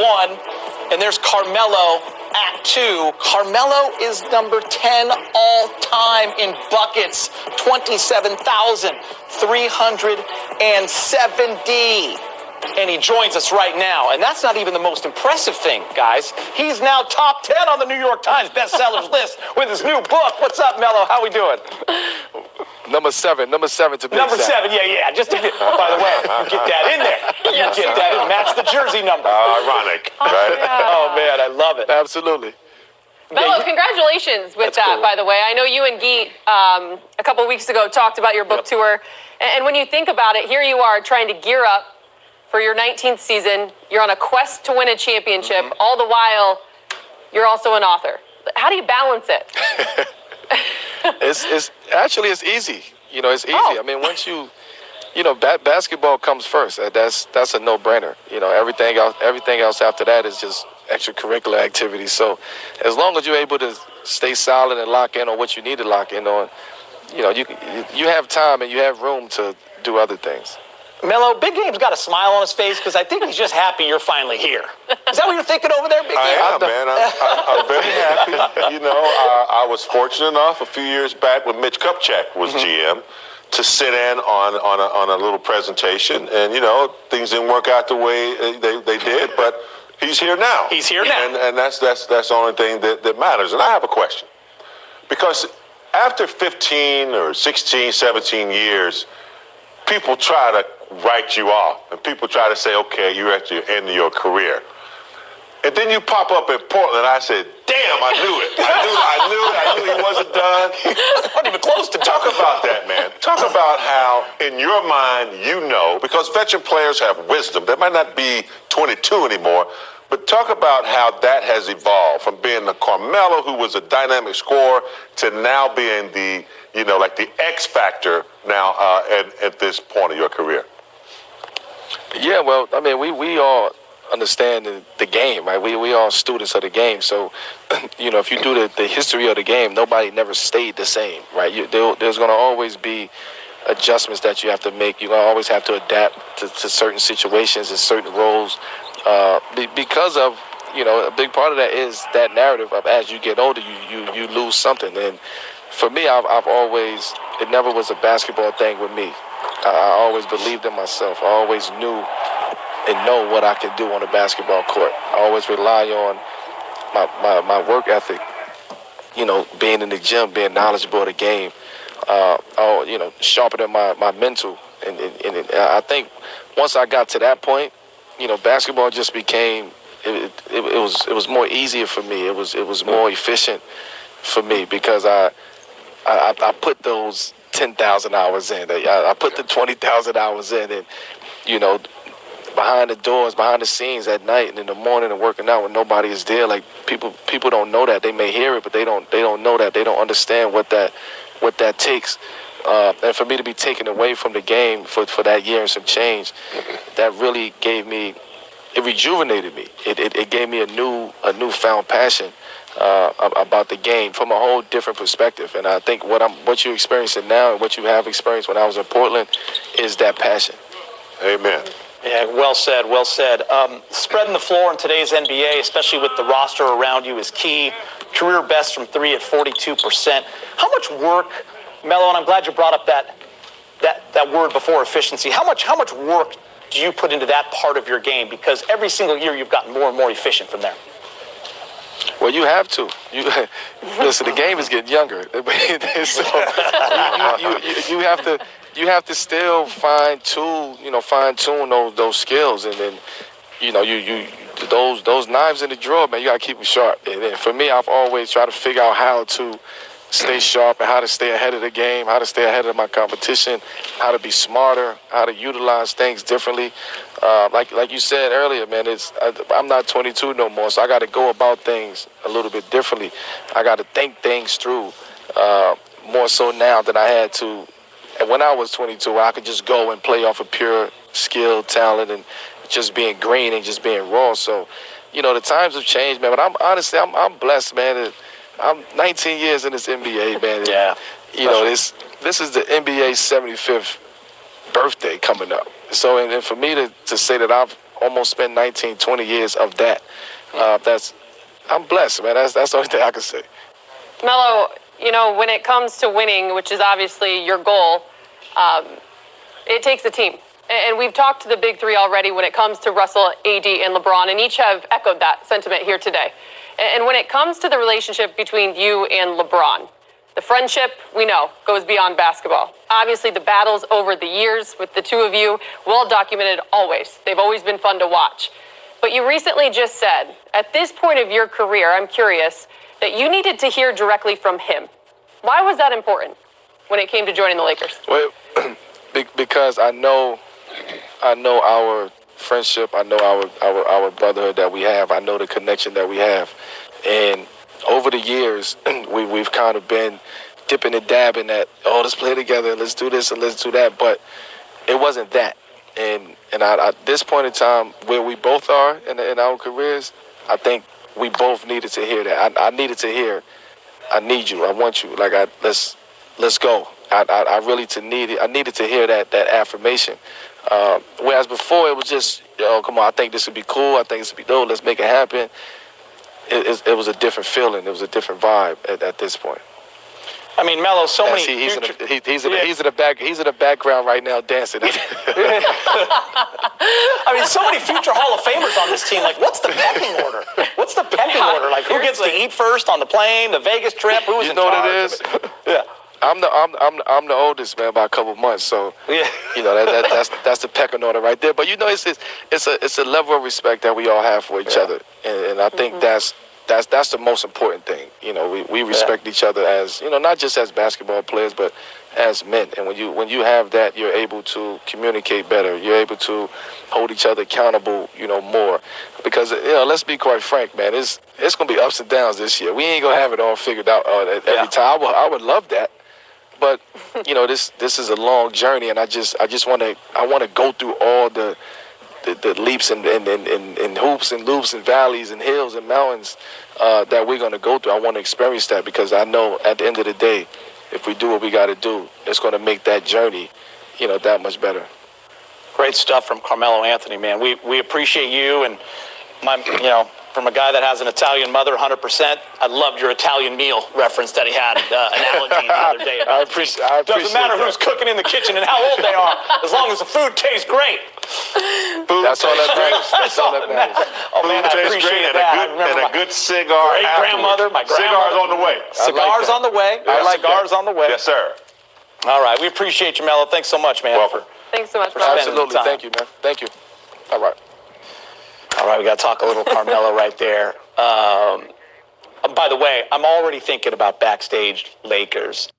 1. And there's Carmelo at 2. Carmelo is number 10 all-time in buckets, 27,370. And he joins us right now. And that's not even the most impressive thing, guys. He's now top 10 on the New York Times bestsellers list with his new book. What's up, Melo? How we doing? Number seven to be Number exact. 7, yeah. Just to get, by the way, you get that in there. You get that in. Match the jersey number. Ironic, right? Oh, man, I love it. Absolutely. Melo, congratulations with that, cool. by the way. I know you and Geet a couple weeks ago talked about your book tour. And when you think about it, here you are trying to gear up for your 19th season. You're on a quest to win a championship. All the while, you're also an author. How do you balance it? It's easy. It's easy. I mean, once basketball comes first. That's a no-brainer. Everything else after that is just extracurricular activities. So as long as you're able to stay solid and lock in on what you need to lock in on, you have time and you have room to do other things. Melo, Big Game's got a smile on his face because I think he's just happy you're finally here. Is that what you're thinking over there, Big Game? I am, man. I'm very happy. I was fortunate enough a few years back when Mitch Kupchak was GM to sit in on a little presentation, and things didn't work out the way they did, but he's here now. He's here now, and that's the only thing that matters. And I have a question, because after 15 or 16, 17 years, people try to write you off, and people try to say, okay, you're at the end of your career. And then you pop up in Portland, I said, damn, I knew it. I knew he wasn't done. Not even close to talk about that, man. Talk about how, in your mind, because veteran players have wisdom. They might not be 22 anymore, but talk about how that has evolved from being the Carmelo, who was a dynamic scorer, to now being the X factor now at this point of your career. Yeah, well, I mean, we all understand the game, right? We all students of the game. So, if you do the history of the game, nobody never stayed the same, right? There's going to always be adjustments that you have to make. You're going to always have to adapt to certain situations and certain roles because of, a big part of that is that narrative of as you get older, you lose something. And for me, I've always, it never was a basketball thing with me. I always believed in myself. I always knew and know what I can do on a basketball court. I always rely on my work ethic, being in the gym, being knowledgeable of the game, sharpening my mental. And I think once I got to that point, basketball just became, it was more easier for me. It was more efficient for me because I put those 10,000 hours in. I put the 20,000 hours in, and behind the doors, behind the scenes at night and in the morning and working out when nobody is there. Like people don't know that. They may hear it, but they don't know that. They don't understand what that takes. And for me to be taken away from the game for that year and some change, that really gave me, it rejuvenated me. It gave me a newfound passion about the game from a whole different perspective. And I think what you're experiencing now and what you have experienced when I was in Portland is that passion. Amen. Yeah, well said, well said. Spreading the floor in today's NBA, especially with the roster around you, is key. Career best from 3 at 42%. How much work, Melo, and I'm glad you brought up that word before, efficiency. How much work do you put into that part of your game? Because every single year you've gotten more and more efficient from there. Well, you have to. Listen, the game is getting younger. So you have to still fine tune those skills, and then those knives in the drawer, man, you gotta keep them sharp. And for me, I've always tried to figure out how to stay sharp and how to stay ahead of the game, how to stay ahead of my competition, how to be smarter, how to utilize things differently. Like you said earlier, man, I'm not 22 no more, so I got to go about things a little bit differently. I got to think things through more so now than I had to. And when I was 22, I could just go and play off of pure skill, talent, and just being green and just being raw. So, the times have changed, man. But I'm blessed, man. I'm 19 years in this NBA, man. Yeah. This is the NBA's 75th birthday coming up. So, and for me to say that I've almost spent 19, 20 years of that. I'm blessed, man. That's the only thing I can say. Melo, when it comes to winning, which is obviously your goal, it takes a team. And we've talked to the big three already when it comes to Russell, AD, and LeBron, and each have echoed that sentiment here today. And when it comes to the relationship between you and LeBron, the friendship, we know, goes beyond basketball. Obviously, the battles over the years with the two of you, well documented always. They've always been fun to watch. But you recently just said, at this point of your career, I'm curious, that you needed to hear directly from him. Why was that important when it came to joining the Lakers? Well, because I know our friendship. I know our brotherhood that we have. I know the connection that we have. And over the years, we've kind of been dipping and dabbing at, let's play together, let's do this and let's do that. But it wasn't that. And at this point in time, where we both are in our careers, I think we both needed to hear that. I needed to hear, I need you, I want you. Like, let's go. I needed to hear that affirmation. Whereas before it was just, come on, I think this would be cool. I think this would be dope. Let's make it happen. It was a different feeling. It was a different vibe at this point. I mean, Melo, so many. He's in the background right now dancing. I mean, so many future Hall of Famers on this team. Like, what's the pecking order? What's the pecking order? Like, who gets to eat first on the plane, the Vegas trip? Who's in charge? What it is? Yeah. I'm the oldest, man, by a couple months. So yeah, that's the pecking order right there. But it's a level of respect that we all have for each other, and I think that's the most important thing. We respect each other as not just as basketball players, but as men. And when you have that, you're able to communicate better. You're able to hold each other accountable, more. Because let's be quite frank, man. It's gonna be ups and downs this year. We ain't gonna have it all figured out every time. I would love that. But this is a long journey, and I want to go through all the leaps and hoops and loops and valleys and hills and mountains that we're going to go through. I want to experience that because I know at the end of the day, if we do what we got to do, it's going to make that journey, that much better. Great stuff from Carmelo Anthony, man. We appreciate you and from a guy that has an Italian mother, 100%. I loved your Italian meal reference that he had, analogy the other day. I appreciate Doesn't matter who's cooking in the kitchen and how old they are, as long as the food tastes great. That's all that matters. That's all that matters. Oh man, I appreciate that. And a good cigar. Great grandmother, my Cigars on the way. Cigars on the way. Cigars on the way. Yes, sir. All right, we appreciate you, Melo. Thanks so much, man. Welcome. Thanks so much, spending Absolutely. time. Thank you, man. Thank you. All right. All right, we got to talk a little Carmelo right there. By the way, I'm already thinking about backstage Lakers.